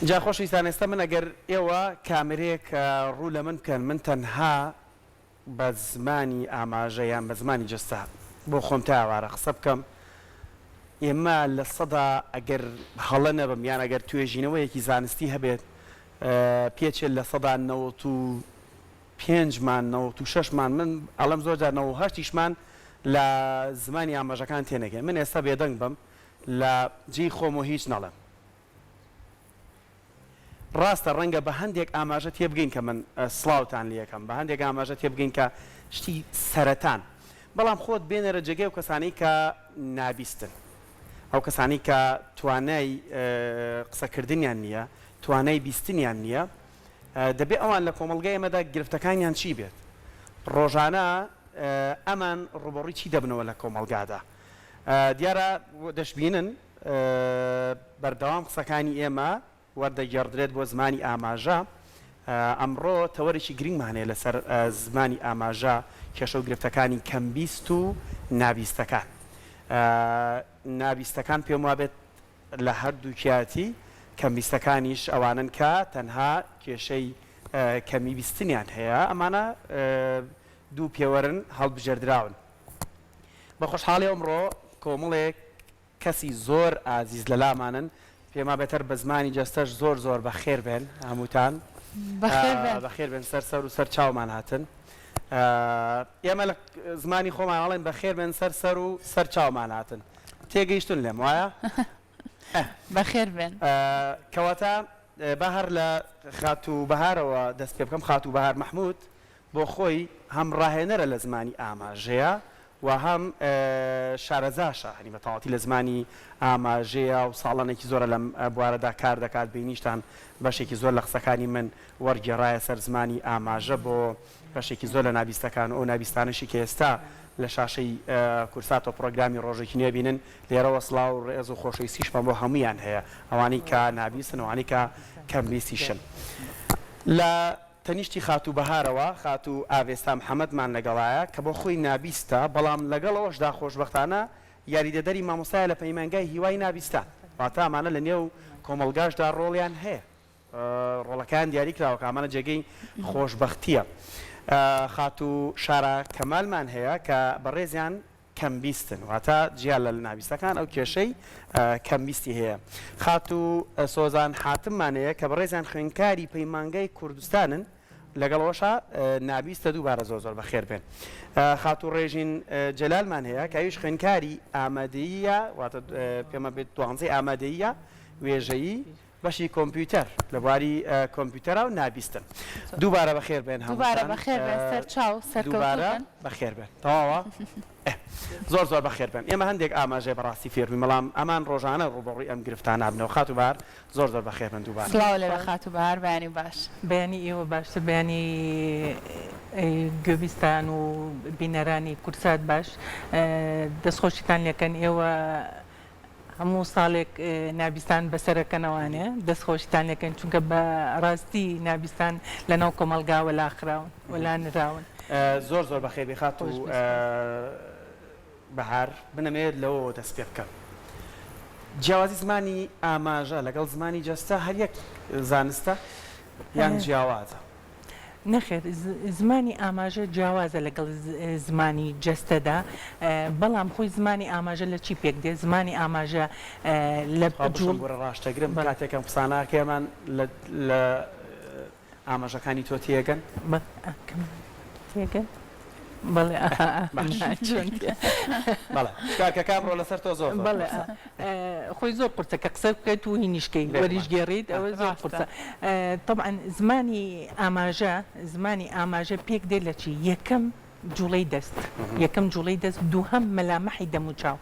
جا خۆشەویستان ئێستا من ئەگەر ئێوە کامرەیەک ڕوو لە من بکەن من تەنها بە زمانی ئاماژە یان بە زمانی جەستا بۆ خۆم تا ئاوارە قسە بکەم ئێمە لە سەدا ئەگەر هەڵە نەبم یان ئەگەر توێژینەوەیەکی زانستی هەبێت پێچێت لە سەدا 95مان 96مان من ئەڵەم زۆر جار 98مان لە زمانی ئاماژەکان تێنەگەن من ئێستا بێدەنگ بم لە جێی خۆمە هیچ نەڵێم ڕاستە ڕەنگە بە هەندێک ئاماژە تێبگەین کە من سڵاوتان لەکەم بە هەندێک ئاماژە تێبگەین کە شتی سەرەتان بەڵام خۆت بێنەرە جێگەی و کەسانی کە نابیستن ئەو کەسانی کە توانای قسەکردنیان نییە توانای بیستنیان نییە دەبێ ئەوان لە کۆمەلگای ئەمەدا گرفتەکانیان چی بێت ڕۆژانە ئەمان ڕوبەڕووی چی دەبنەوە لە کۆمەلگادا دیارە دەشبینن بەردەوام قسەکانی ئێمە وەردەگەڕدرێت بۆ زمانی ئاماژە ئەمڕۆ تەوەرێکی گرنگمانەیە لەسەر زمانی ئاماژە کێشە و گرفتەکانی کەمبیست و نابیستەکان نابیستەکان پێم وابێت لە هەردووکیاتی کەمبیستەکانیش ئەوانن کە تەنها کێشەی کەمی بیستنیان هەیە ئەمانە دوو پێوەرن هەڵبژێردراون بە خۆشحاڵی ئەمڕۆ کۆمەڵێک کەسی زۆر ئازیز لە لامانن پێما بێتەر بە زمانی جەستەش زۆر زۆر بەخێر بێن هەمووتان بەخێر بێن سەر و سەر چاومان هاتن ئێمە لە زمانی خۆمان هەڵێن بەخێر بێن سەر و سەر چاومان هاتن تێگەیشتون لێم وایە بەخێر بێن کەواتە بەهار لە خات و بەهارەوە دەست پێ بکەم خات و بەهار مەحموود بۆ خۆی هەم ڕاهێنەرە لە زمانی ئاماژەیە و هەم شارەزاشە هەنی بەتەواوەتی لە زمانی ئاماژەیە و ساڵانێکی زۆرە لەم بوارەدا کار دەکات بینیشتان بەشێکی زۆر لە قسەکانی من وەرگێڕایە سەر زمانی ئاماژە بۆ بەشێکی زۆر لە نابیستەکان ئەو نابیستانشی کە ئێستا لە شاشەی کورسات و پرۆگرامی ڕۆژێکی نوێ بینن لێرەوە سڵاو و ڕێز و خۆشەویستیشمان بۆ هەمویان هەیە ئەوانەی کە نابیستن ئەوانەی کە کەمبیستیشن لە تەنیشتی خات و بەهارەوە خات و ئاوێستا محەممەدمان لەگەڵایە کە بۆ خۆی نابیستە بەڵام لەگەڵەوەشدا خۆشبەختانە یاریدەدەری مامۆستایە لە پەیمانگای هیوای نابیستان واتە ئەمانە لە نێو کۆمەلگاشدا ڕۆڵیان هەیە ڕۆڵەکان دیاری کراوە کە ئەمانە جێگەی خۆشبەختیە خات و شارە کەمالمان هەیە کە بەڕێزیان کەمبیستن واتە جیال لە نابیستەکان ئەو کێشەی کەمبیستی هەیە خات و سۆزان حاتممان هەیە کە بەڕێزیان خوێنکاری پەیمانگای کوردستانن لەگەڵەوەشە نابیستە دووبارە زۆر زۆر بەخێر بێن خات و ڕێژین جەلالمان هەیە کە ئەویش خوێنکاری ئامادەییە واتە پێمە بێت دوانزەی ئامادەییە وێژەیی بەشی کۆمپیوتەر لە بواری کۆمپیوتەرە و نابیستن دووبارە بەخێر بێن دووبارە بەخێر بێن سەر چاو دووبارە بەخێر بێن تەواوە زۆر زۆر بەخێر بن ئێمە هەندێک ئاماژەی بەڕاستی فێرمی بەڵام ئەمان ڕۆژانە ڕوبەڕووی ئەم گرفتانە بنەوە خات و بەهار زۆر زۆر بەخێر بن دووبارە سڵاو لەبێ خات و بەهار بەیانی باش بەیانی ئێوە باشتر بەیانی گوێبیستان و بینەرانی کورسات باش دەستخۆشیتان لەکەن ئێوە هەموو ساڵێک نابیستان بەسەرەکەنەوانێ دەستخۆشیتان لەکەن چونکە بە ڕاستی نابیستان لەناو کۆمەلگاوە لاخراون وەلا نراون زۆر زۆر بەخێبی خات و بەهار بنەمێت لەوە دەست پێ بکەم جیاوازی زمانی ئاماژە لەگەڵ زمانی جەستە هەر یەک زانستە یان جیاوازە نەخێر زمانی ئاماژە جیاوازە لەگەڵ زمانی جەستەدا بەڵام خۆی زمانی ئاماژە لە چی پێک دێ زمانی ئاماژە لە جوڵ ڕاشتەگرم کاتێکم قساناکەمان لە ئاماژەکانی تۆ تێگەن تێگەن بەڵێ کاکە کامڕۆ لەسەر تۆ زۆر بەڵێ خۆی زۆر قورسە کە قسە بکەیت و هینیشکەی وەریشگێڕیت ئەوە زۆر قورسە طبعا زمانی ئاماژە پێک دێت لە چی یەکەم جوڵەی دەست یەکەم جوڵەی دەست دووهەم مەلامەحی دەموچاو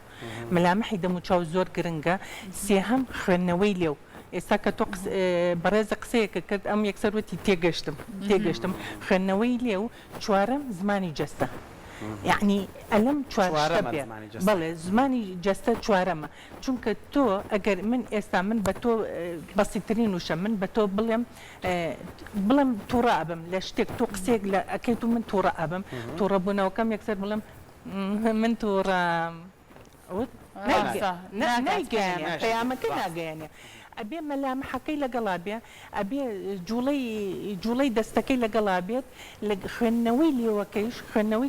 مەلامەحی دەموچاو زۆر گرنگە سێهەم خوێندنەوەی لێو ئێستا کە تۆ بەڕێزە قسەیەکە کرد ئەم یەکسەروەتی تێگەشتم خوێندنەوەی لێو چوارەم زمانی جەستە یعنی ئەلەم چوارشتە بێ بەڵێ زمانی جەستە چوارەمە چونکە تۆ ئەگەر من ئێستا من بە تۆ بەسیترین وشە من بە تۆ بڵێم تووڕە ئەبم لە شتێک تۆ قسێک لە ئەکەیت و من تووڕە ئەبم تووڕەبوونەوەکەم یەکسەر بڵێم من تووڕە نایگەیانێ پەیامەکە ناگەیانێ ئەبێ مەلامەحەکەی لەگەڵا بێ ئەبێ جوڵەی دەستەکەی لەگەڵا بێت لە خوێندنەوەی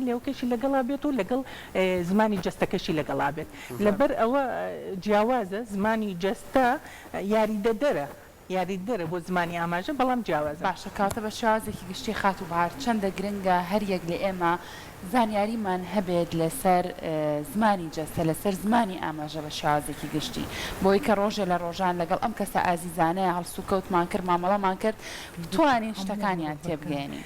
لێوەکەیشی لەگەڵا بێت و لەگەڵ زمانی جەستەکەشی لەگەڵا بێت لەبەر ئەوە جیاوازە زمانی جەستە یاریدەرە بۆ زمانی ئاماژە بەڵام جیاوازە باشە کاتە بە شێوازێکی گشتی خات و بەهار چەندە گرنگە هەر یەک لە ئێمە زانیاریمان هەبێت لەسەر زمانی جەستە لەسەر زمانی ئاماژە بە شێوازێکی گشتی بۆی کە ڕۆژێ لە ڕۆژان لەگەڵ ئەم کەسە ئازیزانەیە هەڵسوکەوتمان کرد مامەڵەمان کرد بتوانین شتەکانیان تێبگەێنین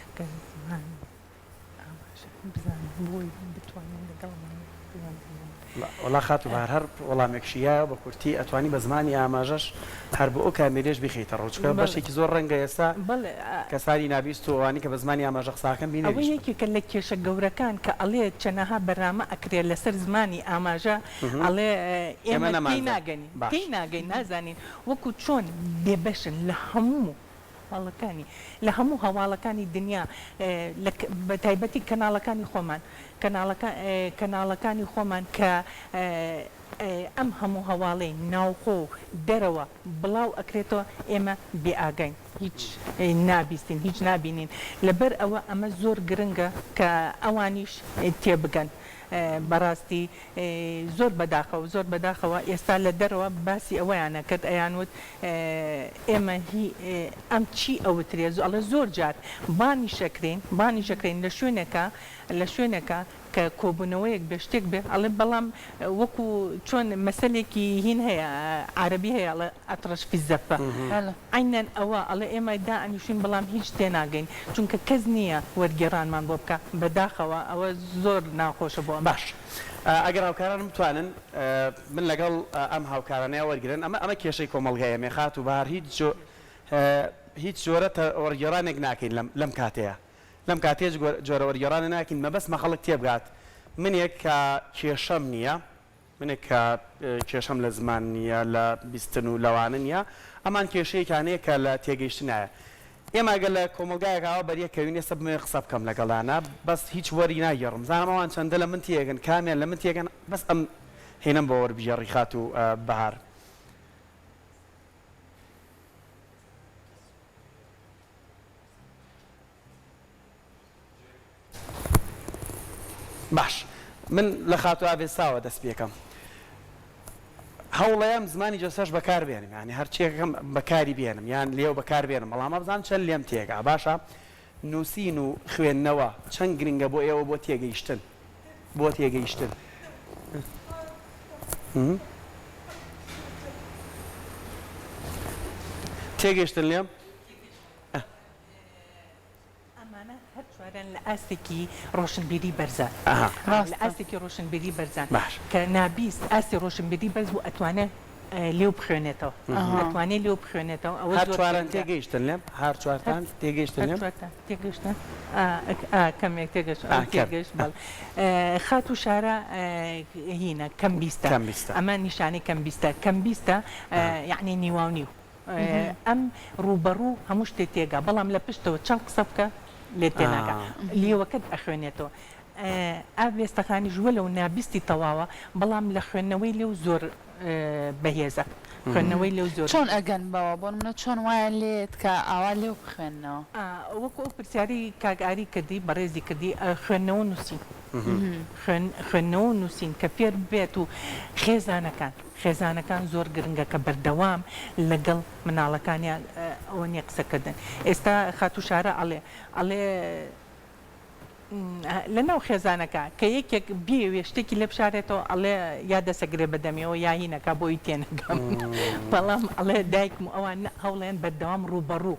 وڵا خات و بەهار هەر وەڵامێکشیە بە کورتی ئەتوانی بە زمانی ئاماژەش هەر بۆ ئەو کامێرێش بخیتە ڕۆچکە بەشێکی زۆر ڕەنگە ئێستا کەسانی نابیست و ئەوانی کە بە زمانی ئاماژە قساکەم بینێ ئەوە یەکێکە لە کێشە گەورەکان کە ئەڵێ چەنەها بەرنامە ئەکرێت لەسەر زمانی ئاماژە ئەڵێ ئێمە تێی ناگەین نازانین وەکو چۆن بێبەشن لە هەموو هەواڵەکانی لە هەموو هەواڵەکانی دنیا بە تایبەتی کەناڵەکانی خۆمان کەناڵەکانی خۆمان کە ئەم هەموو هەواڵەی ناوخۆ دەرەوە بڵاو ئەکرێتەوە ئێمە بێئاگین هیچ نابیستین هیچ نابینین لەبەر ئەوە ئەمە زۆر گرنگە کە ئەوانیش تێبگەن بەڕاستی زۆر بەداخەوە ئێستا لە دەرەوە باسی ئەوەیانە کرد ئەیانوت ئێمە ئەم چی ئەوترێ ئەڵە زۆر جار بانی شەکرین لە شوێنەکە کە کۆبوونەوەیەک بێ شتێک بێ ئەڵێ بەڵام وەکو چۆن مەسەلێکی هین هەیە عربی هەیە ئەڵێ ئەترەش فی الزەفە عینەن ئەوە ئەڵێ ئێمە دائەنیشین بەڵام هیچ تێناگەین چونکە کەس نییە وەرگێڕانمان بۆ بکە بەداخەوە ئەوە زۆر ناخۆشە بۆ باش ئەگەر هاوکارانم بتوانن من لەگەڵ ئەم هاوکارانەیە وەرگرن ئەمە کێشەی کۆمەڵگایە مێخات و بەهار هیچ جۆرە وەرگێڕانێک ناکەین لەم کاتەیە لەم کاتێش جۆرە وەرگێڕانە ناکەین مەبەستمە خەڵک تێبگات منێک کە کێشەم نییە منێک کە کێشەم لە زمان نییە لە بیستن و لەوانە نییە ئەمان کێشەیەکانەیە کە لە تێگەیشتنایە ئێمە ئەگەر لە کۆمەلگایەکەوە بەریەکەوین ێستا بمێ قسە بکەم لەگەڵانە بەس هیچ وەری ناگەڕم زانم ئەوان چەندە لە من تێگەن کامیان لە من تێگەن بەس ئەم هێنم بە وەربژێڕی خات و بەهار باش من لە خاتو ئاوێستاوە دەست پێکەم هەوڵەیەم زمانی جەستەش بەکار بێنم ینی هەرچیەکەم بەکاری بێنم یان لێو بەکار بێنم بەڵام بزان چەند لێم تێگا باشە نووسین و خوێندنەوە چەند گرنگە بۆ ئێوە بۆ تێگەیشتن تێگەیشتن لێم لە ئاستێکی ڕۆشنبیری بەرزان لە ئاستێکی ڕۆشنبیری بەرزان کە نابیست ئاستی ڕۆشنبیری بەرز بوو ئەتوانێت لێو بخوێنێتەوە ئەوە چواران تێگەیشتن لێم هەر چوارتان تێگەیشتن لێم تێگەشتن کەمێک تێگەشت بەڵ خات و شارە هینە کەم بیستە ئەمە نیشانەی کەم بیستە یعنی نیواونی ئەم ڕوبەڕوو هەموو شتێک تێگا بەڵام لە پشتەوە چەند قسە بکە لێ تێناکە لێوەکەت ئەخوێنێتەوە ئاوێستەکانی ژوە لەو نابیستی تەواوە بەڵام لە خوێندنەوەی لێو زۆر بەهێزە خوێندنەوەی لەو زۆر چۆن ئەگەن بەوە بۆ منە چۆن وایە لێت کە ئاوا لێو بخوێنەوە وەکو ئەو پرسیاری کاگاری کردی بەڕێزی کردی خوێندنەوە نووسین خوێندنەوە نووسین کە فێر بێت و خێزانەکان زۆر گرنگە کە بەردەوام لەگەڵ مناڵەکانیان ئەوە نیە قسەکردن ئێستا خات و شارە ئەڵێ لەناو خێزانەکە کە یەکێک بێ شتێکی لێ بشارێتەوە ئەڵێ یا دەسەگرێ بەدەمیەوە یاهینەکە بۆی تێنەگەم بەڵام ئەڵێ دایکم ئەوان هەوڵێن بەردەوام ڕوبەڕوو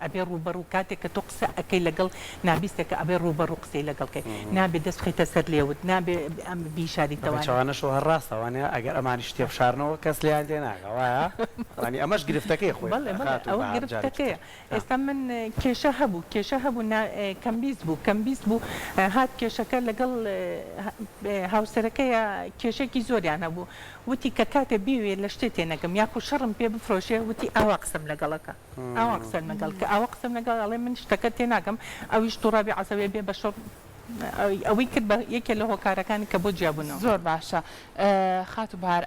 ئەبێ ڕوبەڕوو کاتێک کە تۆ قسە ئەەکەی لەگەڵ نابیستێکە ئەبێ ڕوبەڕوو قسەی لەگەڵکەی نابێ دەست بخەیتە سەر لێوت نابێ ئەم بیشاریتەوە چاوانەشەوە هەر ڕاستەوانەیە ئەگەر ئەمانی شتێ بشارنەوە کەس لیان تێناگە وایە ڕانی ئەمەش گرفتەکەی خۆی ئەوە گرفتەکەیە ئێستا من کێشە هەبوو کەمبیست بوو هات کێشەکە لەگەڵ هاوسەرەکەیە کێشێکی زۆریان هەبوو وتی کە کاتێ بیوێ لە شتێ تێنەکەم یاکو شەڕم پێ بفرۆشێ وتی ئاوا قسەم لەگەڵەکە ئاوا قسەم لەگەڵ کە ئاوا قسەم لەگەڵ ئەڵێ من شتەکە تێناکەم ئەویش تووڕابی عەسەبێ بێ بە شەڕ ئەوەی کرد بە یەکێ لە هۆکارەکانی کە بۆ جیابوونەوە. زۆر باشە خات و بار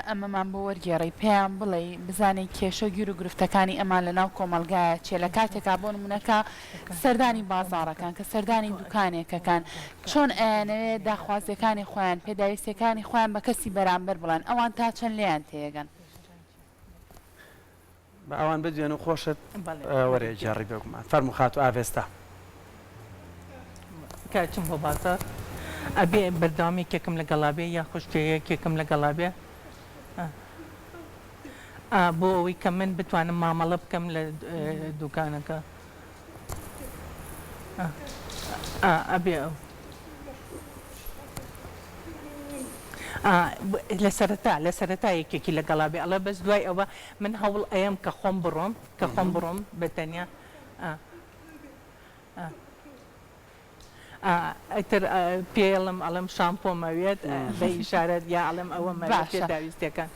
ئەمەمان بۆ وەرگێڕی پێیان بڵێ بزانێت کێشە گیر و گرفتەکانی ئەمان لە ناو کۆمەلگایە چێ لە کاتێکا بۆ نمونونەکە سەردانی بازاڕەکان کە سەردانی دوکانێکەکان چۆن ئەیانەوێت داخوازیەکانی خۆیان پێداویستەکانی خۆیان بە کەسی بەرامبەر بڵێن ئەوان تا چەند لیان تێگەن بە ئەوان بدوێن و خۆشت وەرێ جێڕی بێگومان فەرمو خات و ئاوێستا کاچم بۆ بازار ئەبێ بەرداوامی کێکم لەگەڵابێ یا خوشتەیە کێکم لەگەڵابێ بۆ ئەوەی کە من بتوانم مامەڵە بکەم لە دوکانەکە ئەبێ ئەو لە سەرەتا یەکێکی لەگەڵابێ ئەڵە بەس دوای ئەوە من هەوڵ ئەم کە خۆم بڕۆم بەتەنیا ئەتر پێڵم ئەڵم شامپۆمەوێت بە ئیشارەت یا ئەڵم ئەوە مەێ داویستەکان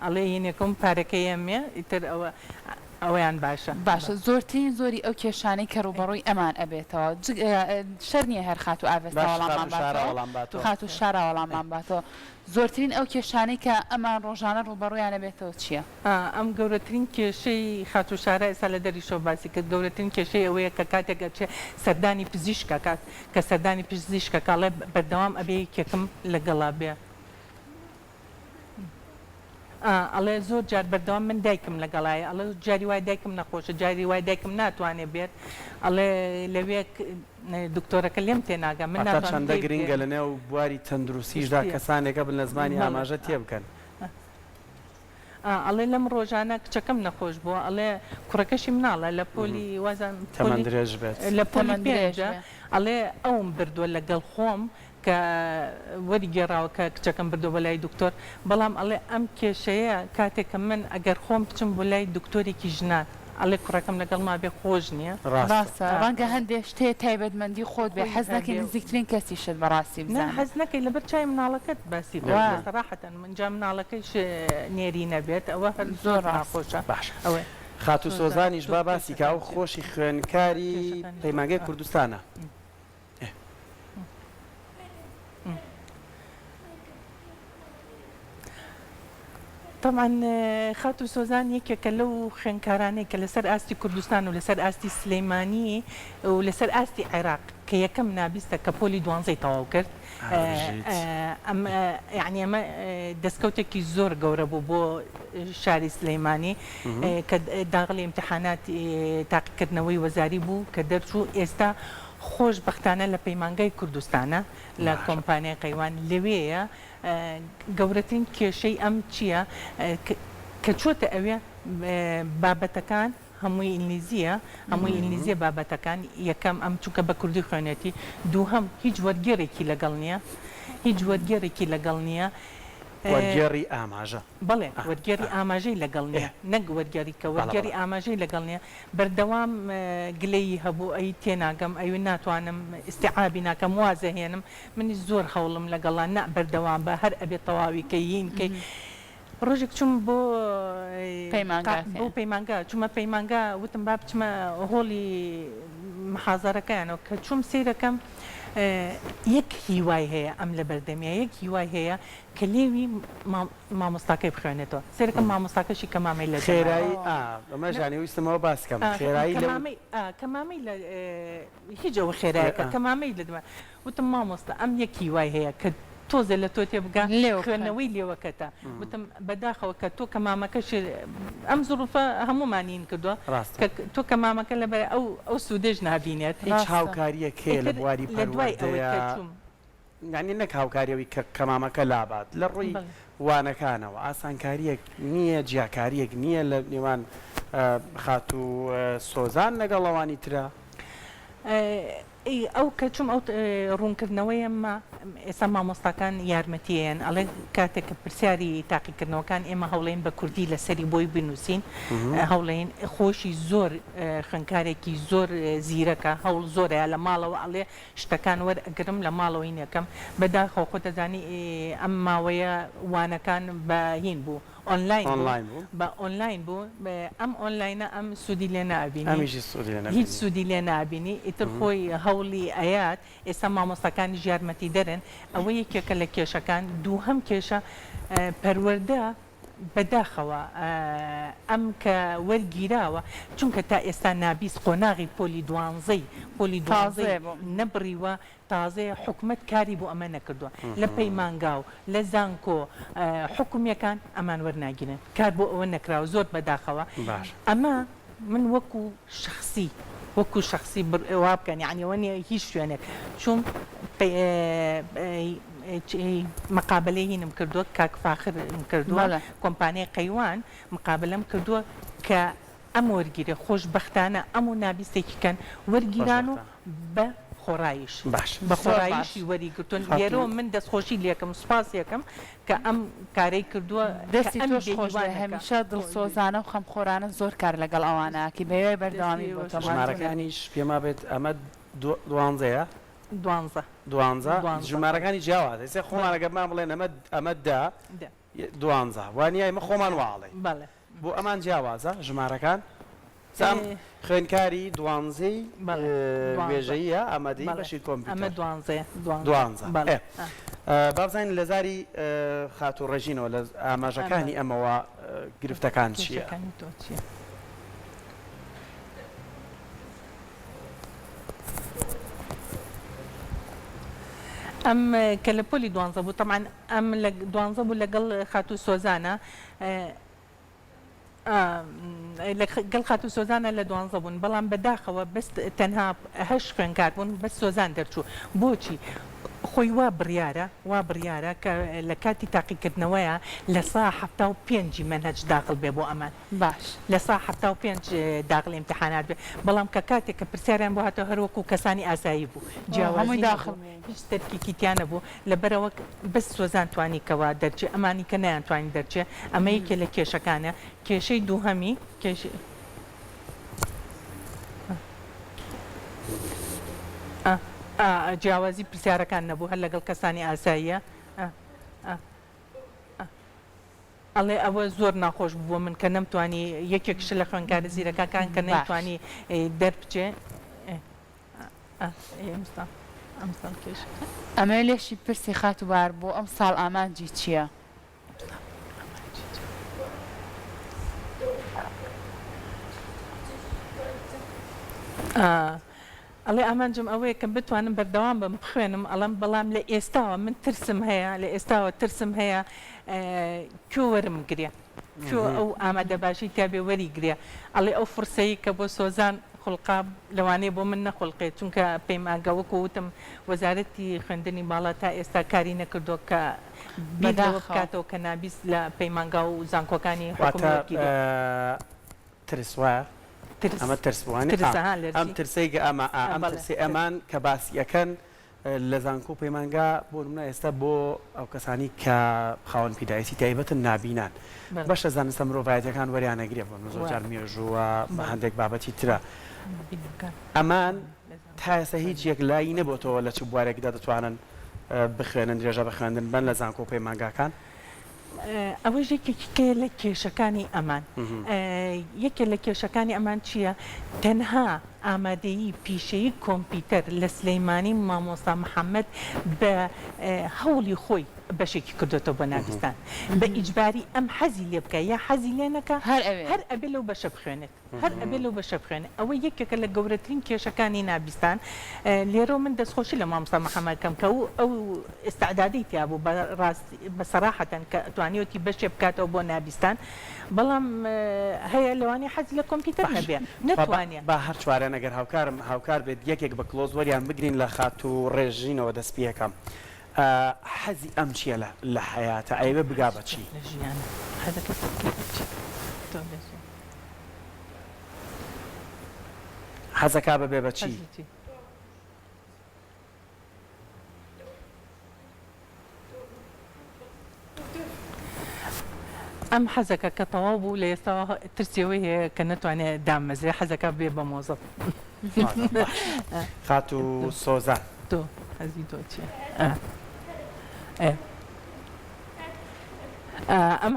ئەڵێ هینێکم پارەکەی ئەمێ ئیتر ئەوەیان باشە زۆرترین زۆری ئەو کێشانەی کە ڕوبەڕووی ئەمان ئەبێتەوە شەر نییە هەر خات و ئاوێستا خات و شارە وەڵامان باتەوە زۆرترین ئەو کێشانەی کە ئەمان ڕۆژانە ڕوبەڕوویانە بێتەوە چییە؟ ئەم گەورەترین کێشەی خات و شارە ئێستا لە دەریشەوە باسی کرد گەورەترین کێشەی ئەوەیە کە کاتێکە چێ سەردانی پزیشکە کات کە سەردانی پزیشکە کاڵێ بەردەوام ئەبێ کێکم لەگەڵا بێ ئەڵێ زۆر جار بەردەوام من دایکم لەگەڵایە ئەڵێ جاری وای دایکم نەخۆشە جاری وای دایکم ناتوانێت بێت ئەڵێ لەوێ دکتۆرەکە لێم تێناگە من چەندە گرنگە لە نێو بواری تەندروستیشدا کەسانێکە بن لە زمانی ئاماژە تێ بکەن ئەڵێ لەم ڕۆژانە کچەکەم نەخۆش بووە ئەڵێ کوڕەکەشی مناڵە لە پۆلی وازان تەمەن درێژ بێت لە پۆلی پێنجە ئەڵێ ئەوم بردووە لەگەڵ خۆم کە وەریگەڕاوە کە کچەکەم بردو بە لای دکتۆر بەڵام ئەڵێ ئەم کێشەیە کاتێککە من ئەگەر خۆم بچم بۆ لای دکتۆرێکی ژنات ئەڵێ کوڕەکەم لەگەڵ ما بێ خۆش نییە ڕاستە ڕەنگە هەندێک شتێ تایبەتمەندی خۆت بێ حەز نەکەی نزیکترین کەسی شت بەڕاستی بزانێ حەز نەکەی لەبەر چای مناڵەکەت باسی سەراحەتەن منجا مناڵەکەیش نێری نەبێت ئەوە هەر زۆر ڕاخۆشە باش ئەوێ خات و سۆزانیش با باسی کە ئەو خۆشی خوێنکاری پەیمانگەی کوردستانە طبعا خات و سۆزان یەکێکە لەو خوێنکارانەی کە لەسەر ئاستی کوردستان و لەسەر ئاستی سلەیمانی و لەسەر ئاستی عێراق کە یەکەم نابیستە کە پۆلی 12 تەواو کرد یعنی ئەمە دەستکەوتێکی زۆر گەورە بوو بۆ شاری سلەیمانی کە داغڵی ئیمتیحانات تاقیکردنەوەی وەزاری بوو کە دەرچوو ئێستا خۆشبەختانە لە پەیمانگای کوردستانە لە کۆمپانیای قەیوان لەوەیە گەورەترین کێشەی ئەم چییە کە چۆتە ئەوێ بابەتەکان هەمووی ئینگلیزیە هەمووی ئینگلیزیە بابەتەکان یەکەم ئەم چووکە بە کوردی خوێنێتی دووهەم هیچ وەرگێڕێکی لەگەڵ نییە هیچ وەرگێڕێکی لەگەڵ نییە وەرگێڕی ئاماژە بڵێ وەرگێری ئاماژەی لەگەڵ نییە نەک وەرگێری کە وەرگێری ئاماژەی لەگەڵ نییە بەردەوام گلەی هەبوو ئەی تێناگەم ئەوی ناتوانم ئیسیعابی ناکەم وازە هێنم منی زۆر هەوڵم لەگەڵان نا بەردەوام بە هەر ئەبێت تەواوی کەین کەی ڕۆژێک چوم بۆ پەیمانگا چوومە پەیمانگا وتم با بچمە هۆڵی محازەرەکەیانەوە کە چوم سیرەکەم یەک هیوای هەیە ئەم لە بەردەمیە یەک هیوای هەیە کە لێوی مامۆستاکەی بخوێنێتەوە سێرەکەم مامۆستاکەشی کە مامەی لە خێرایی ئەمەژانی ویستمەوە باسکەم خێرایی کە مامەی لە هیچ ئەوە خێرایەکە کە مامەی لە دوای وتم مامۆستا ئەم یەک هیوای هەیە کە تۆزە لە تۆ تێبگا خوێندنەوەی لێوەکەتە وتم بەداخەوە کە تۆ کە مامەکەش ئەم زروفە هەمومانین کردووە تۆ کە مامەکە لەبەر ئەو سوودێژ نبینێت هیچ هاوکاریەک هەیە لە بواری پەروەردەیە یعنی نەک هاوکاریەوەی کە مامەکە لابات لە ڕووی وانەکانەوە ئاسانکاریەک نییە جیاکاریەک نییە لە نێوان خات و سۆزان لەگەڵەوانی ترە ئەو کە چوم ئەو ڕوونکردنەوەی ئەمە ئێستا مامۆستاکان یارمەتیەن ئەڵێ کاتێک کە پرسیاری تاقیکردنەوەکان ئێمە هەوڵین بە کوردی لەسەری بۆی بنووسین هەوڵین خۆشی زۆر خوێنکارێکی زۆر زیرەکە هەوڵ زۆرەیە لە ماڵەوە ئەڵێ شتەکان وەرئەگرم لە ماڵەوەی یەکەم بەداخەوە خۆتەزانی ئەم ماوەیە وانەکان بەهین بوو ئۆنلاین ئۆنلاین بوو بە ئۆنلاین بوو ئەم ئۆنلاینە ئەم سوودی لێ نابینی ئەمیشی سوودی لێ هیچ سوودی لێ نابینی ئیتر خۆی هەوڵی ئەیات ئێستا مامۆستاکانی ژارمەتی دەرن ئەوە یەکێکە لە کێشەکان دووهەم کێشە پەروەردە بەداخەوە ئەم کە وەرگیراوە چونکە تا ئێستا نابیست قۆناغی پۆلی دوانزەی نەبڕیوە تازەیە حکومت کاری بۆ ئەمە نەکردووە لە پەیمانگا و لە زانکۆ حکومیەکان ئەمان وەرناگیرن کار بۆ ئەوە نەکراوە زۆر بەداخەوە ئەمە من وەکو شخصی وا بکەن یعنیەوە نیە هیچ شوێنێک چون مقابلەی هینم کردووە کاک فاخر کردووە کۆمپانیای قەیوان مقابلەم کردووە کە ئەم وەرگیرە خۆشبەختانە ئەم و نابیستێکی کەن وەرگیران و بە خۆڕایش بە خۆڕایشی وەریگرتون لێرەوە من دەستخۆشی لێکم سوپاس یەکەم کە ئەم کارەی کردووە دەستی تۆش خۆش هەمیشە دڵسۆزانە و خەمخۆرانە زۆر کار لەگەڵ ئەوانەکە بەوێ بەردەوامی ژمارەکانیش پێما بێت ئەمە دوانزەیە دوانزە ژمارەکانی جیاوازە سێ خۆمانەگەمان بڵێن ئەمە دوانزە وانیای مە خۆمان واڵێ بۆ ئەمان جیاوازە ژمارەکان سام خوێنکاری دوانزەی وێژەیە ئەمەدەی بەشی کۆمپیوتەر دوانزە بابزانین لە زاری خاتو ڕێژینەوە لە ئاماژەکانی ئەمەوە گرفتەکان چییە؟ ئەم کە لە پۆلی دوانزە بوو طبعاً ئەم لە دوانزە بوو لەگەڵ خاتو سۆزانە گەڵ خاتو سۆزانە لە دوانزە بوون بەڵام بەداخەوە بەس تەنها هەشت خوێنکار بوون بەس سۆزان دەرچوو بۆچی؟ خۆی وا بڕیارە کە لە کاتی تاقیکردنەوەیە لە سا 75 مەنهەج داخل بێ بۆ ئەمان باش لە سا 75 داخل امتحانات بێ بەڵام کە کاتێک کە پرسیاریان بۆ هاتە هەروەکو کەسانی ئاسایی بوو جیاوازی داخل هیچ تەرکیکی تیانە بوو لەبەرەوە بەس سۆزان توانی کەوا دەرچێ ئەمانی کە نەیانتوانی دەرچێ ئەمە یەکێ لە کێشەکانە کێشەی دووهەمی جیاوازی پرسیارەکان نەبوو هەر لەگەڵ کەسانی ئاساییە ئەڵێ ئەوە زۆر ناخۆش بووە من کە نەمتوانی یەکێکش لە خوێنکارە زیرەکەکان کە نەیتوانی دەربچێ ئەمە لێشی پرسی خاتوبار بۆ ئەم ساڵ ئامانجی چییە؟ ئەڵێ ئامانجم ئەوەیە کە بتوانم بەردەوام بم بخوێنم ئەڵم بەڵام لە ئێستاوە من ترسم هەیە لە ئێستاوە ترسم هەیە کێ وەرم گرێ کێ ئەو ئامادە باشی تابێ وەری گرێ ئەڵێ ئەو فرسەیە کە بۆ سۆزان خولقاب لەوانەیە بۆ من نەخڵقێت چونکە پێم ئاگەوەکو وتم وەزارەتی خوێندنی باڵا تا ئێستا کاری نەکردو کە بیرەوە بکاتەوە کە نابیست لە پەیمانگا و زانکۆکانی حکوومەتی ترسوە ئەمە ترسوانێت ئەم ترسەیگە ئەم ترسی ئەمان کە باسیەکەن لە زانکۆ پەیمانگا بۆ نمونە ئێستا بۆ ئەو کەسانی کە خاوەن پیدایەتی تایبەتن نابینان بەشە زانستە مرۆڤایەتەکان وەریانەگرێ بۆ زۆر جار مێژووە بە هەندێک بابەتی ترە ئەمان تا ئێستا هیچ یەک لای نەبووەوە لە چ بوارێکدا دەتوانن بخوێنن درێژە بخوێندن بن لە زانکۆ پەیمانگاکان ئەوە یەکێکە لە کێشەکانی ئەمان یەکێ لە کێشەکانی ئەمان چییە؟ تەنها ئامادەیی پیشەیی کۆمپیوتەر لە سلەیمانی مامۆستا محەممەد بە هەوڵی خۆی بەشێکی کردوێتەوە بە نابستان بە ئیجباری ئەم حەزی لێ بکە یا حەزی لێ نەکە هەر ئەبێ لەو بەشە بخوێنێت هەر ئەبێ لەو بەشە بخوێنێت ئەوە یەکێکە لە گەورەترین کێشەکانی نابستان لێرە من دەستخۆشی لە مامۆستا محەممەدکەم کە ئەو ئستعدادی تیا بوو بەسەراحەتەن کە توانیوتی بەشێ بکاتەوە بۆ نابستان بەڵام هەیە لەوانی حەزی لە کۆمپیوتەر نەبێ نتوانێت با هەر چوارە نەگەر هاوکار بێت یەکێک بە کلۆز وەریان بگرین لە خاتو ڕێژینەوە دەست پێەکەم حەزی ئەم چیە لە حیاتە ئەیوە بگا بەچی حەزەکا بەبێ بەچی ئەم حەزەکە کە تەواو بوو لە ئێستاوە ترسیەوەی هەیە کە نەتوانێت دامەزرێ حەزەکە بێ بە مۆزە خاتو سۆزان تۆ حەزی تۆ چیە؟ ئەم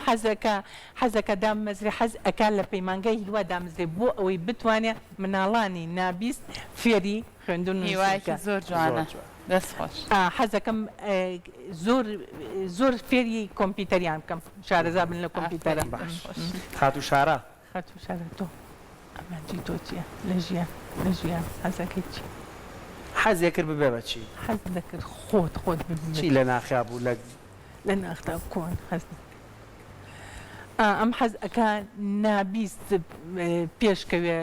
حەزەکە دامەزری حەز ئەکان لە پەیمانگەی هیوا دامەزرێ بۆ ئەوەی بتوانێت مناڵانی نابیست فێری خوێندون و هیوایەکی زۆر جوانە دەست خۆش حەزەکەم زۆر فێری کۆمپیوتەریان بکەم شارەزا بن لە کۆمپیوتەرە خات و شارە خات و شارە تۆ ئەمەجی تۆ چییە لە ژیان حەزەکەی چی حەزێ کرد ببێ بەچی حەز دەکرد خۆت چی لە ناخیا بوو لە ناختا کۆن حەز ئەم حەز ئەکا نابیست پێشکەوێ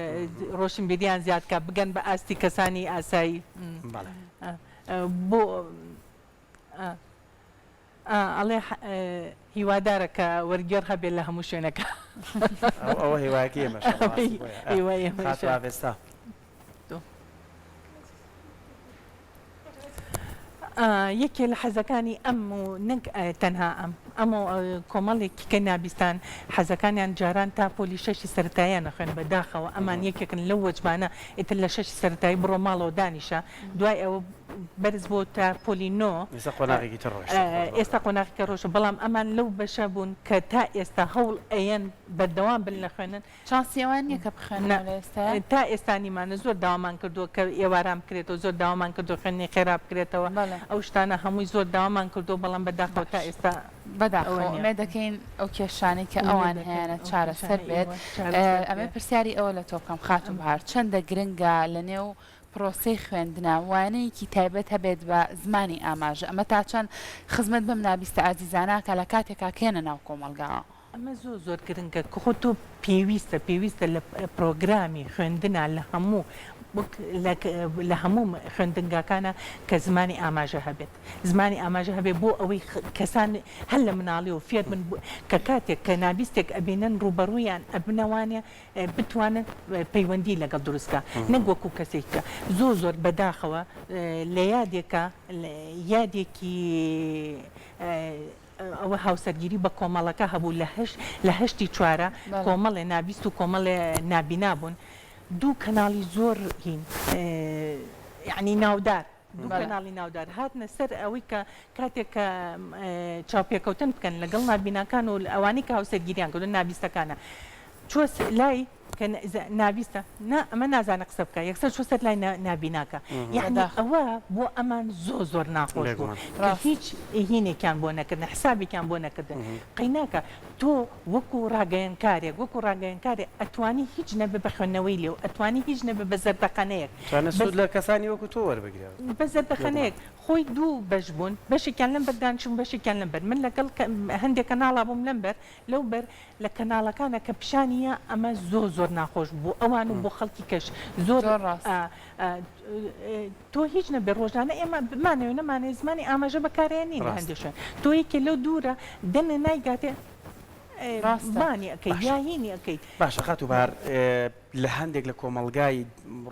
ڕۆشن بیریان زیادکە بگەن بە ئاستی کەسانی ئاسایی بۆ ئەڵێ هیوادارە کە وەرگێر هەبێت لە هەموو شوێنەکە ئەوە هیواکی ئێمەشتا یەکێ لە حەزەکانی ئەم و نەک تەنها ئەم کۆمەڵێکی کە نابیستان حەزەکانیان جاران تا پۆلی شەشی سەرەتاییان نەخوێن بەداخەوە ئەمان یەکێکن لەو وەجبانە ئیتر لە شەشی سەرەتایی بڕۆ ماڵەوە دانیشە دوای ئەوە بەرز بۆ تا پۆلی نۆ ئێستا قۆناغێکی ڕۆژە بەڵام ئەمان لەو بەشە بوون کە تا ئێستا هەوڵ ئەیەن بەردەوام بن لە خوێنن چاسیێوان نییە کە بخێنە تا ئێستانیمانە زۆر داوامان کردووە کە ئێوارام بکرێتەوە زۆر داوامان کردو خوێنی خێرا بکرێتەوە ئەو شتانە هەمووی زۆر داوامان کردو بەڵام بەداخەوە تا ئێستا بەداخەوە دەکەین ئەو کێشانەی کە ئەوان هەیەە چارەسەر بێت ئەمە پرسیاری ئەوە لە تۆکەم خاتم بەهار چەندە گرنگە لە نێو پرۆسی خوێندنە وانەیەکی تایبەت هەبێت بە زمانی ئاماژە ئەمە تا چەند خزمەت بەم نابیستە ئازیزانە کە لە کاتێکا کێنە ناو کۆمەلگاوە ئەمە زۆر گرنگە کە خۆ تۆ پێویستە لە پرۆگرامی خوێندنە لە هەموو لە هەموو خوێندنگاکانە کە زمانی ئاماژە هەبێت زمانی ئاماژە هەبێت بۆ ئەوەی کەسان هەل لە مناڵی و فێر من کە کاتێک کە نابیستێک ئەبینن ڕوبەڕوویان ئەبنەوانێ بتوانن پەیوەندی لەگەڵ دروستکە نەگوەکو کەسێکە زۆر بەداخەوە لە یادێکی ئەوە هاوسەرگیری بە کۆمەڵەکە هەبوو لە هەشتی چوارە کۆمەڵێ نابیست و کۆمەڵێ نابینابوون دوو کەناڵی زۆر هین یعنی ناودار دوو کەناڵی ناودار هاتنە سەر ئەوەی کە کاتێک کە چاوپێکەوتن بکەن لەگەڵ نابینەکان و ئەوانەی کە هاوسەرگیریان کردن نابیستەکانە چۆ لای کە نابیستە ئەمە نازانە قسە بکە یەکسەر چۆ سەر لای نابیناکە یعنی ئەوە بۆ ئەمان زۆر ناخۆش بوو هیچ هینێکیان بۆ نەکردن حسابێکیان بۆ نەکردن قەیناکە تۆ وەکو ڕاگەیەنکارێک ئەتوانی هیچ نەبێ بە خوێندنەوەی لێو ئەتوانی هیچ نەبێ بە زەردەخانەیەک سود لە کەسانی وەکو تۆ وەربگرێ بە زەردەخانەیەک خۆی دوو بەش بوون بەشێکیان لەم بەردانشم بەشێکیان لەم بەر من لەگەڵ هەندێک کەناڵا بووم لەم بەر لەو بەر لە کەناڵەکانە کە پیشانیە ئەمە زۆر ناخۆش بوو ئەوان و بۆ خەڵکی کەش زۆر تۆ هیچ نەبێ ڕۆژانە ئێمە بمانەوێ نەمانێ زمانی ئاماژە بەکارێنی لە هەندێشن تۆ یەکێ لەو دوورە دەنە نایگاتێ ڕاستمانی ئەەکەی یاهینی ئەەکەیت باشە خات و بار لە هەندێک لە کۆمەلگای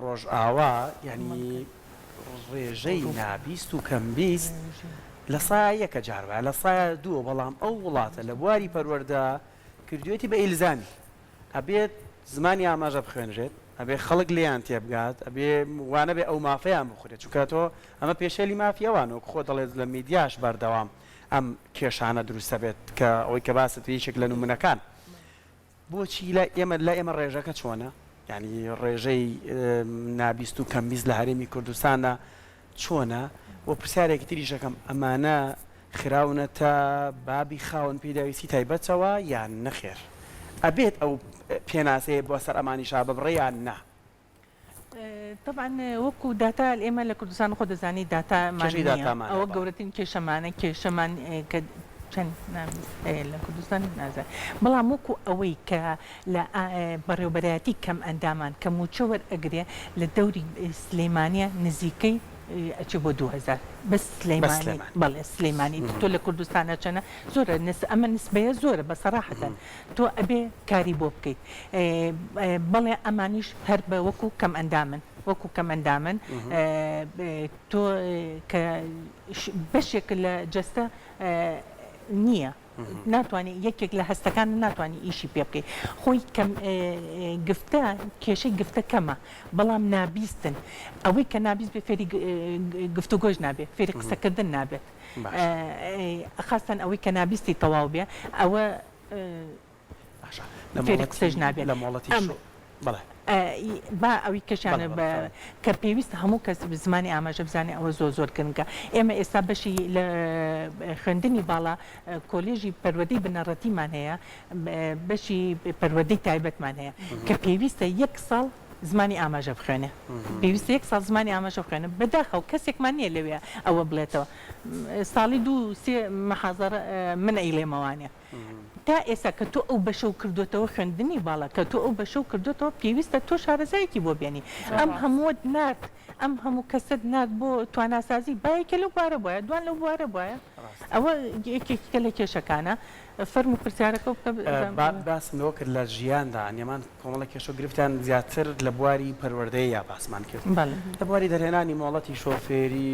ڕۆژ ئاوا ینی ڕێژەی نابیست و کەمبیست لە سایە یەکە جاربە لە سایە دووە بەڵام ئەو وڵاتە لە بواری پەروەردە کردوێتی بە ئیلزامی ئەبێت زمانی ئاماژە بخوێنرێت ئەبێ خەڵک لیان تێبگات ئەبێ وانە بێ ئەو مافەیان بخورێت چونکە تۆ ئەمە پێشێلی مافیەوانەوە خۆ دەڵێت لە میدیاش بەردەوام ئەم کێشانە دروستە بێت کە ئەوەی کە باست یەکێک لە نمونەکان بۆچی لە ئێمە ڕێژەکە چۆنە ینی ڕێژەی نابیست و کەمبیست لە هەرێمی کوردستانە چۆنە بۆ پرسیارێکی تریشەکەم ئەمانە خراونە تا بابی خاوەن پێداویستی تایبەتەوە یان نەخێر ئەبێت ئەو پێناسەیە بۆ سەر ئەمانی شا ببڕێیان نا طبعا وەکو داتا ئێمە لە کوردستان خۆ دەزانی داتامان ئەوە گەورەترین کێشەمان کە چەند لە کوردستان نازان بەڵام وەکو ئەوەی کە لە بەڕێوەبەرایەتی کەم ئەندامان کە موچە وەرئەگرێ لە دەوری سلەیمانیە نزیکەی ئەچێ بۆ 2000 بەس سلەیمانی بەڵێ سلەیمانی تۆ لە کوردستانە چەنە زۆرە ئەمە نسبەیە زۆرە بە سەراحەتەن تۆ ئەبێ کاری بۆ بکەیت بەڵێ ئەمانیش هەر بە وەکو کەم ئەندامن تۆ کە بەشێک لە جەستە نییە ناتوانانی یەکێک لە هەستەکان ناتوانانی ئیشی پێ بکەیت خۆی گفتە کێشەی گفتە کەمە بەڵام نابیستن ئەوەی کە نابیست بێ فێری گفتو گۆژ نابێت فێری قسەکردن نابێت خاستن ئەوەی کە نابیستی تەواو بێ ئەوە فێری قسەش نابێت لە مۆڵەتی با ئەوی کەشانە کە پێویست هەموو کەس زمانی ئاماژە بزانێ ئەوە زۆر گرنگە ئێمە ئێستا بەشی لە خوێندنی باڵا کۆلێژی پەروەردەی بنەڕەتیمان هەیە بەشی پەروەردەی تایبەتمان هەیە کە پێویستە 1 ساڵ زمانی ئاماژە بخوێنێ پێویستە 1 ساڵ زمانی ئاماژە بخوێنە بەداخەو کەسێکمان نییە لەوێ ئەوە بڵێتەوە ساڵی 2-3 مەحازەر من ئەیڵێمەوانێ تا ئێستا کە تۆ ئەو بەشە و کردوێتەوە خوێندنی باڵا کە تۆ ئەو بەشە و کردوێتەوە پێویستە تۆ شارەزایەکی بۆ بێنی ئەم هەمووت نات ئەم هەموو کەسەت نات بۆ تواناسازی باەکە لەو بوارە بواە دوان لەو بوارە بواە ئەوە یەکێکە لە کێشەکانە فەرم و پرسیارەکە باسمەوە کرد لە ژیاندا ئەنیەمان کۆمەڵە کێشە گرفتیان زیاتر لە بواری پەروەردەی یا باسمان کرد لە بواری دەرهێنانی مۆڵەتی شۆفێری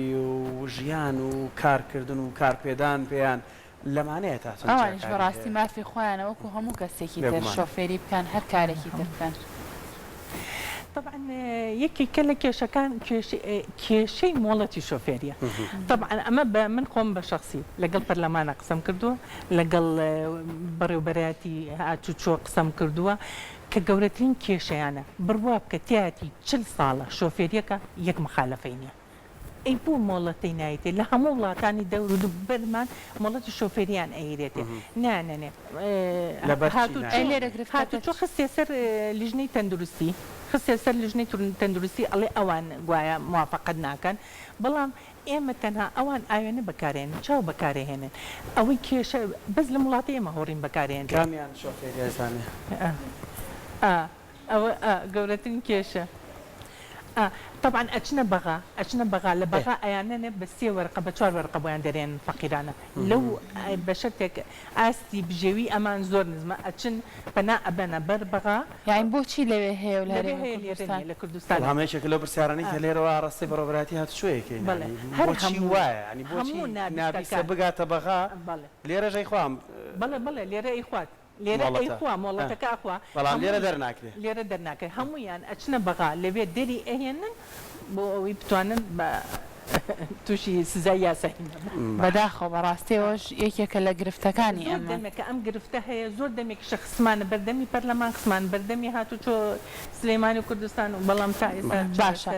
و ژیان و کارکردن و کارپێدان پێیان لەمانەیە تا ئەوانش بەڕاستی مافی خۆیانە وەکو هەموو کەسێکی تر شۆفێری بکەن هەر کارێکی تر بکەن طبعا یەکێکە لە کێشەکان کێشەی مۆڵەتی شۆفێریە طبعا ئەمە من خۆم بە شخصی لەگەڵ پەرلەمانە قسەم کردووە لەگەڵ بەڕێوبەرایەتی هاتوچۆ قسەم کردووە کە گەورەترین کێشەیانە بڕوا بکە تیاتی 40 ساڵە شۆفێریەکە یەک مخالەفەی نییە ئەی بوو مۆڵەتی نایێتێ لە هەموو وڵاتانی دەور و بەرمان مۆڵەتی شۆفێریان ئەیرێتێ نانەنێ هاتوچۆ خستێ سەر لیژنەی تەندروستی خستێ سەر لیژنەی تەندروستی ئەڵێ ئەوان گوایە موافقەت ناکەن بەڵام ئێمە تەنها ئەوان ئاوێنە بەکارێنن چاو بەکارهێنن ئەوەی کێشە بەس لە وڵاتی ئێمە هۆڕین بەکارێن کامیان شۆفێریزانێ ئەوە گەورەترین کێشە طبعا ئەچنە بەغا لە بەغا ئەیانەنێ بە 3 وەرقە بە 4 وەرقە بۆیان دەرێن فەقیرانە لەو بە شەرتێک ئاستی بژێوی ئەمان زۆر نزمە ئەچن پەنا ئەبەنە بەر بەغا یاین بۆچی لەوێ هەیە و لە کوردستان هەمێشێک لەو پرسیارانەی کە لێرەوە ڕاستی بەڕۆبراتی هاتوچۆیەکەی بۆچی وایە ینی بۆچی نابیستە بگاتە بەغا لێرەژەی خوام بەڵێ لێرە ئەیخوات لێرە ئەیخوا مۆڵەتەکە ئەخوا بەڵام لێرە دەرناکرێت لێرە دەرناکە هەمویان ئەچنە بەغا لەوێ دەری ئەهێنن بۆ ئەوەی بتوانن بە تووشی سزای یاسایی بەداخەوە بەڕاستیەوەش یەکێکە لە گرفتەکانی ئەمە دەمێکە ئەم گرفتە هەیە زۆر دەمێک شەخصمانە بەردەمی پەرلەمان قسمان بەردەمی هاتوچۆ سلێمانی و کوردستان و بەڵام تا ئێستا باشە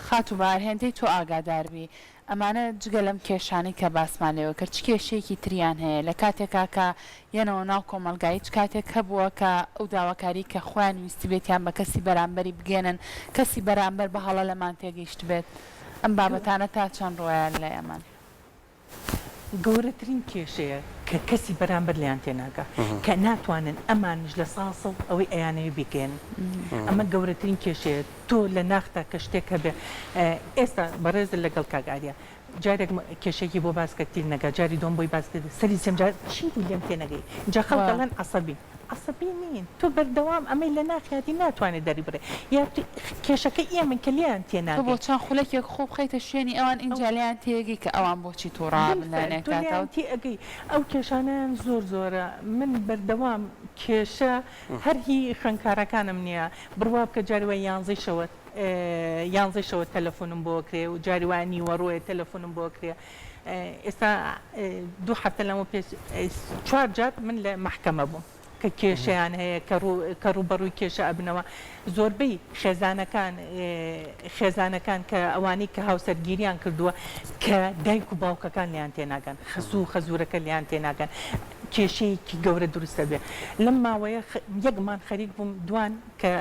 خات و بار هێندەی تۆ ئاگاداربی ئەمانە جگە لەم کێشانی کە باسمان لێوە کرد چ کێشەیەکی تریان هەیە لە کاتێکا کە یەنەوە ناو کۆمەلگایی چ کاتێک هەبووە کە ئەو داواکاری کە خۆیان ویستی بێتیان بە کەسی بەرامبەری بگێنن کەسی بەرامبەر بە هەڵە لەمان تێگەیشت بێت ئەم بابەتانە تا چەند ڕۆیان لە ئەمان گەورەترین کێشەیە کە کەسی بەرامبەر لیان تێناگە کە ناتوانن ئەمانش لە ساسڵ ئەوەی ئەیانەوە بکەن ئەمە گەورەترین کێشەیە تۆ لە ناختا کە شتێک هەبێ ئێستا بەڕێز لەگەڵ کاگاریە جارێک کێشێکی بۆ باسکەتیل نەگا جاری دۆم بۆی باسکرد سەری سێم جار چی لێم تێنەگەی جا خەڵک دەڵێن عەسەبی عەسەبی نین تۆ بەردەوام ئەمەی لە ناخیاتی ناتوانێت دەری بڕێ یا کێشەکە ئێمە کە لیان تێناگەی بۆ چەند خولەکێک خۆ بخەیتە شوێنی ئەوان ئینجا لیان تێگەی کە ئەوان بۆچی تووڕابنانێکاتەوە تی ئەگەی ئەو کێشانیان زۆرە من بەردەوام کێشە هەرهی خوێندکارەکانم نییە بڕوا بکە جاریوە یانزەی شەوە تەلەفۆنم بۆ کرێ و جاریوانی وەڕۆیە تەلەفۆنم بۆ کرێ ئێستا 2 هەفتە لەمە پێش 4 جار من لە محکەمە بووم کە کێشیان هەیە کە ڕوبەڕووی کێشە ئەبنەوە زۆربەی خێزانەکان کە ئەوانی کە هاوسەرگیریان کردووە کە دایک و باوکەکان لیان تێناگەن خەسوو خەزورەکە لیان تێناگەن کێشەیەکی گەورە دروستە بێ لەم ماوەیە یەکمان خەریک بووم دوان کە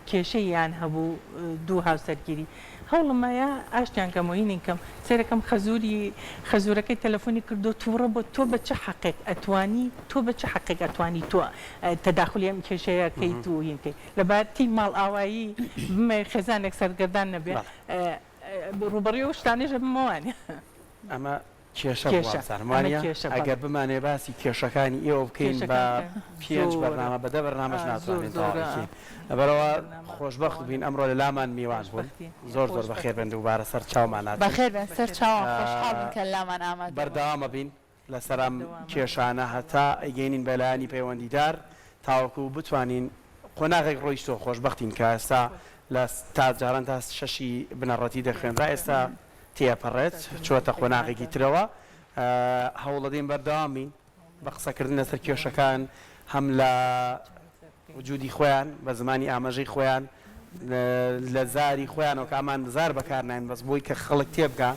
کێشەیان هەبوو 2 هاوسەرگیری هەوڵمایە ئاشتیان کەمۆینین کەم سێرەکەم خەزورەکەی تەلەفۆنی کردو تووڕە بۆ تۆ بە چه حەقێک ئەتوانی تۆ بە چه حەقێک ئەتوانی تۆ تەداخلی ئەم کێشەیەکەی توهینکەی لەبارەتی ماڵ ئاوایی بمە خێزانێک سەرگەردان نەبێ ڕوبەڕی و شتانێژە بمەوانێ ئەمە کێشە سەرمانە ئەگەر بمانێ باسی کێشەکانی ئێوە بکەین بە 5 بەرنامە بەدە بەرنامەش ناتوانێت تاواڵکی لەبەرەوە خۆشبەخت بین ئەمڕۆ لە لامان میوان بوون زۆر بەخێر بن دووبارە سەر چاومان بەخێر بن سەر چاوان خۆشحاڵ بن کە لامان ئامادە بەردەوامە بین لەسەرم کێشانە هەتا ئەگەینین بەلایانی پەیوەندیدار تاوەکو بتوانین قۆناغێک ڕۆیشتۆ خۆشببختین کە ئێستا لە تا جاران تا شەشی بنەڕەتی دەخوێنرا ئێستا تێپەڕێت چۆتە قۆناغێکی ترەوە هەوڵەدەین بەردەوامین بە قسەکردن لەسەر کێشەکان هەم لە وجودی خۆیان بە زمانی ئاماژەی خۆیان لە زاری خۆیانەوە کە ئامان زار بەکارناین بەس بۆی کە خەڵک تێبگا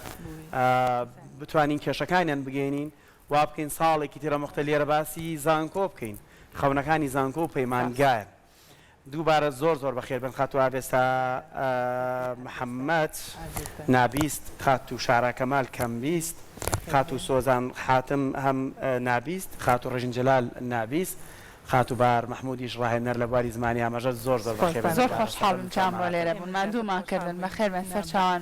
بتوانین کێشەکانیان بگەینین وا بکەین ساڵێکی تێرە مختە لێرە باسی زانکۆ بکەین خەونەکانی زانکۆ و پەیمانگایە دووبارە زۆر زۆر بەخێر بن خاتو ئاوێستا محەممەد نابیست خاتو شارە کەمال کەمبیست خاتو سۆزان حاتم هەم نابیست خاتو ڕژنجلال نابیست خاتو بار محمودیش ڕاهێنەر لە بواری زمانی ئاماژە زۆر زۆر بەخێر زۆر خۆشحاڵم چامڕۆ لێرە بوون مادوومان کردن بەخێر بن سەر چاوان